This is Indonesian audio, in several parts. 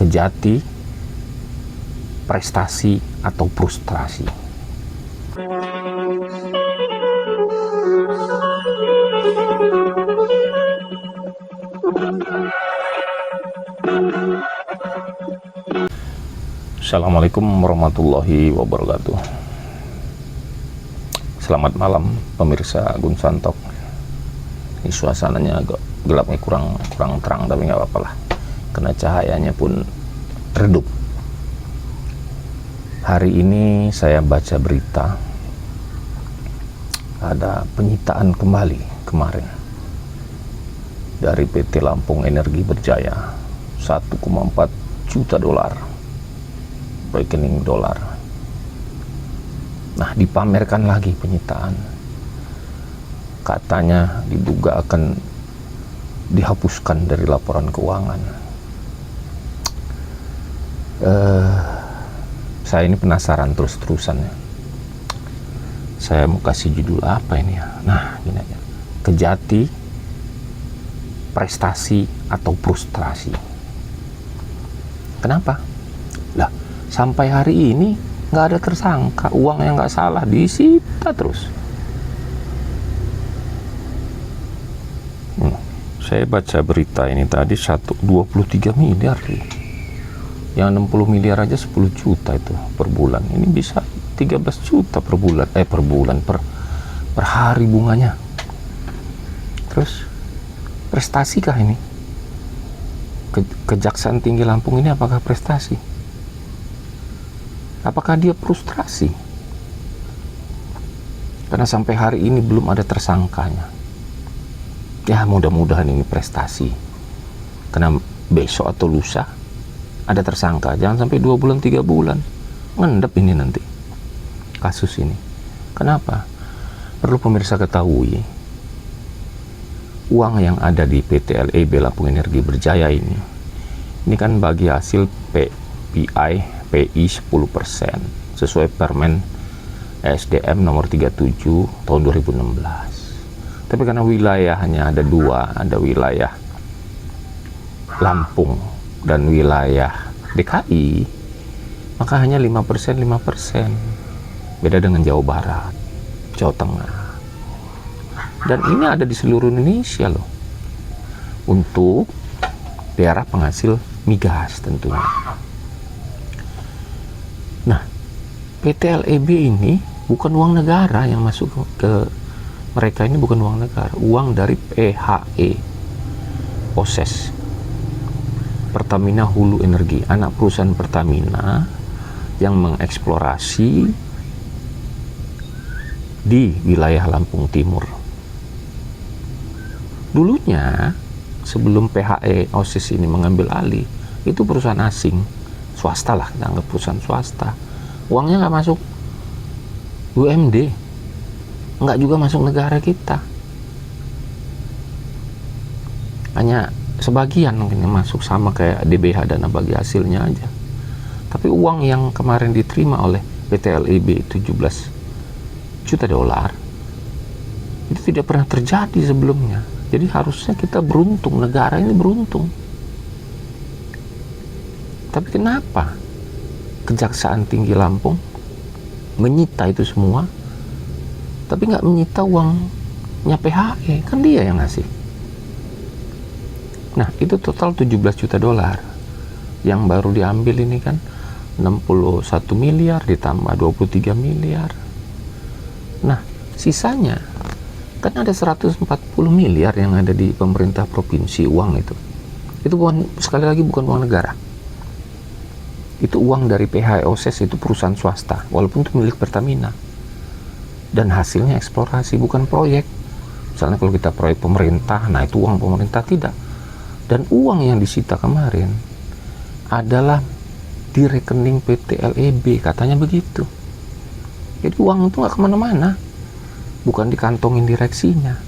kejati, prestasi, atau frustrasi. Assalamualaikum warahmatullahi wabarakatuh. Selamat malam pemirsa Gun Santok. Ini suasananya agak gelapnya, kurang terang, tapi nggak apa-apa lah, karena cahayanya pun redup. Hari ini saya baca berita ada penyitaan kembali kemarin dari PT Lampung Energi Berjaya, 1,4 juta dolar rekening dolar. Nah, dipamerkan lagi penyitaan, katanya diduga akan dihapuskan dari laporan keuangan. Saya ini penasaran terus-terusan ya. Saya mau kasih judul apa ini ya? Nah, gini aja, kejati, prestasi, atau frustrasi. Kenapa? Lah, sampai hari ini nggak ada tersangka, uang yang nggak salah disita terus. Saya baca berita ini tadi 23 miliar nih. Yang 60 miliar aja 10 juta itu per bulan. Ini bisa 13 juta per bulan, per hari bunganya. Terus prestasikah ini? Kejaksaan Tinggi Lampung ini apakah prestasi? Apakah dia frustrasi? Karena sampai hari ini belum ada tersangkanya. Ya, mudah-mudahan ini prestasi. Karena besok atau lusa ada tersangka. Jangan sampai 2 bulan, 3 bulan. Ngendep ini nanti kasus ini. Kenapa? Perlu pemirsa ketahui, uang yang ada di PT LEB Lampung Energi Berjaya ini kan bagi hasil PI 10% sesuai Permen SDM nomor 37 tahun 2016. Tapi karena wilayahnya ada dua, ada wilayah Lampung dan wilayah DKI, maka hanya 5%. Beda dengan Jawa Barat, Jawa Tengah. Dan ini ada di seluruh Indonesia loh, untuk daerah penghasil migas tentunya. Nah, PT LEB ini bukan uang negara yang masuk ke mereka, ini bukan uang negara, uang dari PHE OSES, Pertamina Hulu Energi, anak perusahaan Pertamina yang mengeksplorasi di wilayah Lampung Timur. Dulunya sebelum PHE OSES ini mengambil alih, itu perusahaan asing, swasta lah, kita anggap perusahaan swasta. Uangnya nggak masuk UMD, nggak juga masuk negara kita, hanya sebagian mungkin yang masuk, sama kayak DBH, dana bagi hasilnya aja. Tapi uang yang kemarin diterima oleh PT LEB 17 juta dolar itu tidak pernah terjadi sebelumnya. Jadi harusnya kita beruntung, negara ini beruntung. Tapi kenapa Kejaksaan Tinggi Lampung menyita itu semua, tapi nggak menyita uangnya PHE? Kan dia yang ngasih. Nah, itu total 17 juta dolar. Yang baru diambil ini kan 61 miliar ditambah 23 miliar. Nah, sisanya kan ada 140 miliar yang ada di pemerintah provinsi, uang itu. Itu bukan, sekali lagi, bukan uang negara. Itu uang dari PHE OSES, itu perusahaan swasta, walaupun itu milik Pertamina. Dan hasilnya eksplorasi, bukan proyek. Misalnya kalau kita proyek pemerintah, nah itu uang pemerintah, tidak. Dan uang yang disita kemarin adalah di rekening PT LEB, katanya begitu. Jadi uang itu nggak kemana-mana, bukan dikantongin direksinya.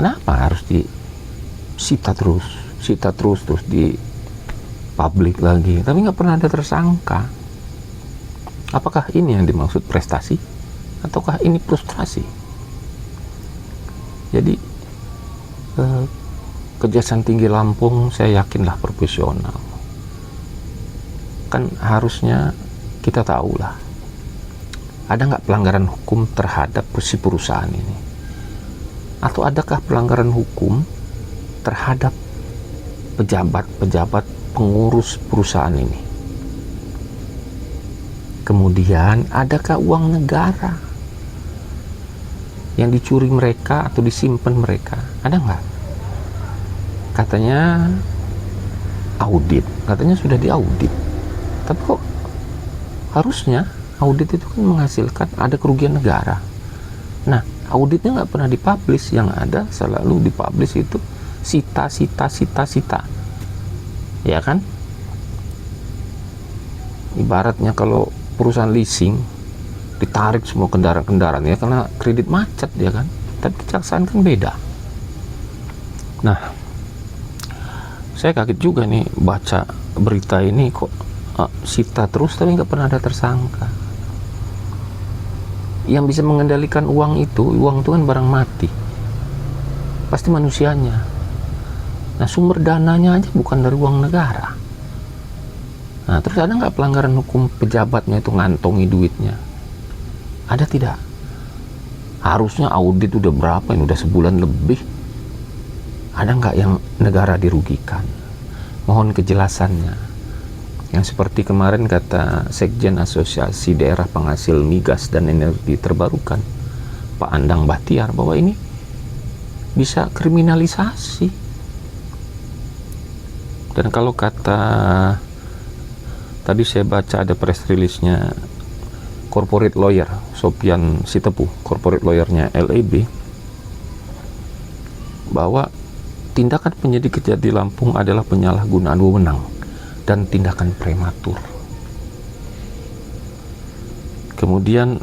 Kenapa harus disita terus di publik lagi, tapi nggak pernah ada tersangka? Apakah ini yang dimaksud prestasi, ataukah ini frustrasi? Jadi Kejaksaan Tinggi Lampung saya yakinlah profesional. kan harusnya kita tahu lah, ada nggak pelanggaran hukum terhadap si perusahaan ini, atau adakah pelanggaran hukum terhadap pejabat-pejabat pengurus perusahaan ini. Kemudian adakah uang negara yang dicuri mereka atau disimpan mereka, ada nggak? Katanya audit, katanya sudah diaudit, tapi kok harusnya audit itu kan menghasilkan ada kerugian negara. Nah, auditnya nggak pernah dipublish, yang ada selalu dipublish itu sita, ya kan? Ibaratnya kalau perusahaan leasing ditarik semua kendaraan-kendaraan ya, karena kredit macet ya kan, tapi kejaksaan kan beda. Nah, saya kaget juga nih baca berita ini, kok sita terus tapi nggak pernah ada tersangka. Yang bisa mengendalikan uang itu kan barang mati, pasti manusianya. Nah, sumber dananya aja bukan dari uang negara. Nah, terus ada nggak pelanggaran hukum pejabatnya itu ngantongi duitnya? Ada tidak? Harusnya audit udah berapa ini, udah sebulan lebih. Ada nggak yang negara dirugikan? Mohon kejelasannya. Yang seperti kemarin kata Sekjen Asosiasi Daerah Penghasil Migas dan Energi Terbarukan, Pak Andang Bachtiar, bahwa ini bisa kriminalisasi. Dan kalau kata tadi saya baca ada press release-nya corporate lawyer Sopian Sitepu, corporate lawyer-nya LAB, bahwa tindakan penyidik Kejati Lampung adalah penyalahgunaan wewenang dan tindakan prematur. Kemudian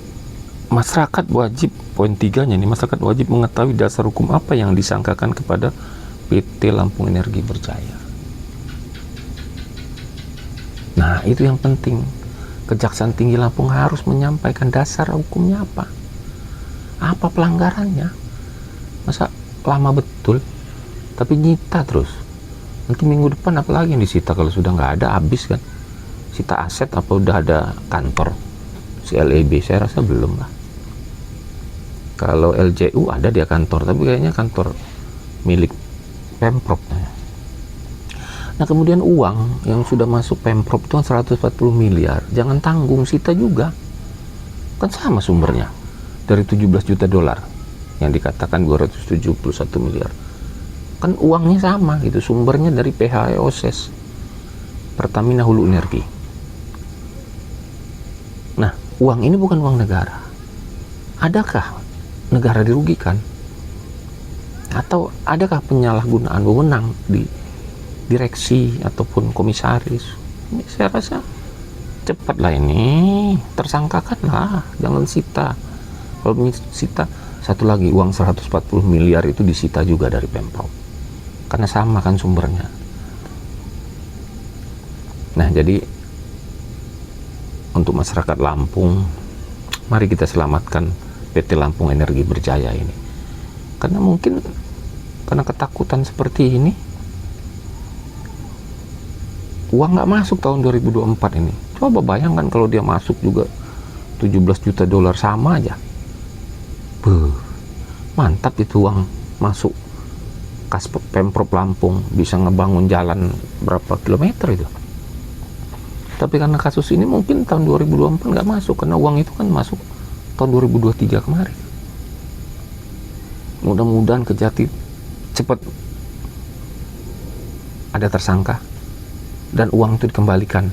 masyarakat wajib, poin 3-nya nih, masyarakat wajib mengetahui dasar hukum apa yang disangkakan kepada PT Lampung Energi Berjaya. Nah, itu yang penting. Kejaksaan Tinggi Lampung harus menyampaikan dasar hukumnya apa. Apa pelanggarannya? Masa lama betul, tapi nyita terus. Nanti minggu depan apalagi yang disita kalau sudah nggak ada, habis kan. Sita aset apa udah ada kantor si LEB? Saya rasa belum lah. Kalau LJU ada dia kantor, tapi kayaknya kantor milik Pemprov. Nah, kemudian uang yang sudah masuk Pemprov itu 140 miliar, jangan tanggung, sita juga. Kan sama sumbernya. Dari 17 juta dolar yang dikatakan 271 miliar. Kan uangnya sama gitu, sumbernya dari PHE OSES, Pertamina Hulu Energi. Nah, uang ini bukan uang negara. Adakah negara dirugikan? Atau adakah penyalahgunaan wewenang di direksi ataupun komisaris? Ini saya rasa cepatlah ini, tersangkakan lah, jangan sita. Kalau sita, satu lagi, uang 140 miliar itu disita juga dari Pemprov, karena sama kan sumbernya. Nah, jadi untuk masyarakat Lampung, mari kita selamatkan PT Lampung Energi Berjaya ini. Karena mungkin karena ketakutan seperti ini, uang nggak masuk tahun 2024 ini. Coba bayangkan kalau dia masuk juga 17 juta dolar, sama aja. Mantap itu uang masuk kas Pemprov Lampung, bisa ngebangun jalan berapa kilometer itu. Tapi karena kasus ini mungkin tahun 2024 nggak masuk, karena uang itu kan masuk tahun 2023 kemarin. Mudah-mudahan Kejati cepat ada tersangka dan uang itu dikembalikan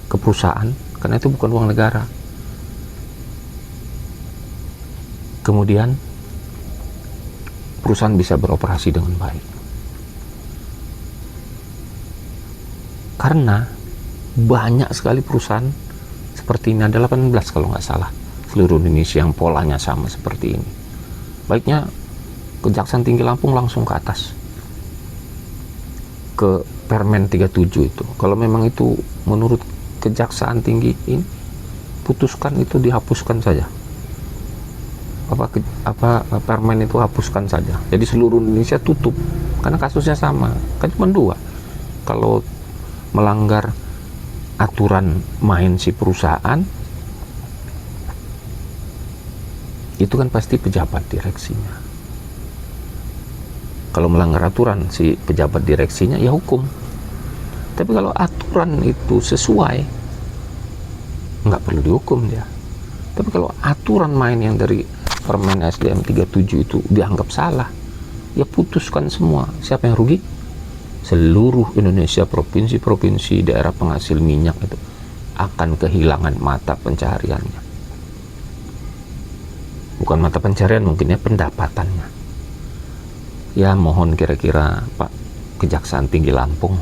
ke perusahaan, karena itu bukan uang negara. Kemudian perusahaan bisa beroperasi dengan baik. Karena banyak sekali perusahaan seperti ini, ada 18 kalau nggak salah, seluruh Indonesia yang polanya sama seperti ini. Baiknya Kejaksaan Tinggi Lampung langsung ke atas, ke Permen 37 itu. Kalau memang itu menurut Kejaksaan Tinggi ini, putuskan itu dihapuskan saja. Permen itu hapuskan saja. Jadi seluruh Indonesia tutup, karena kasusnya sama. Kan cuma dua. Kalau melanggar aturan main si perusahaan, itu kan pasti pejabat direksinya. Kalau melanggar aturan si pejabat direksinya, ya hukum. Tapi kalau aturan itu sesuai, nggak perlu dihukum dia. Tapi kalau aturan main yang dari Permen SDM 37 itu dianggap salah, ya putuskan semua. Siapa yang rugi? Seluruh Indonesia, provinsi-provinsi, daerah penghasil minyak itu akan kehilangan mata pencahariannya. Bukan mata pencaharian mungkin ya, pendapatannya. Ya mohon kira-kira Pak Kejaksaan Tinggi Lampung,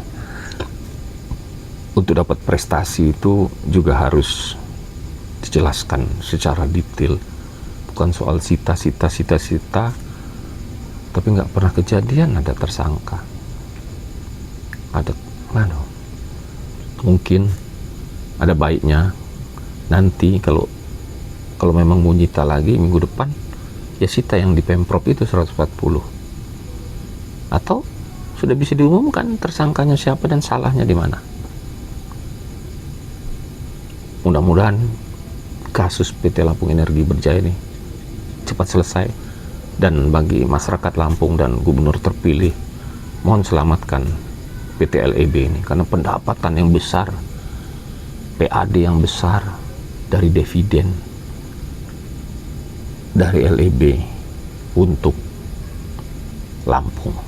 untuk dapat prestasi itu juga harus dijelaskan secara detail. Bukan soal sita, tapi nggak pernah kejadian ada tersangka. Ada mana? Mungkin ada baiknya nanti kalau memang mau nyita lagi minggu depan, ya sita yang di Pemprov itu 140. Atau sudah bisa diumumkan tersangkanya siapa dan salahnya di mana. Mudah-mudahan kasus PT Lampung Energi Berjaya ini cepat selesai, dan bagi masyarakat Lampung dan gubernur terpilih, mohon selamatkan PT LEB ini, karena pendapatan yang besar, PAD yang besar dari dividen dari LEB untuk Lampung.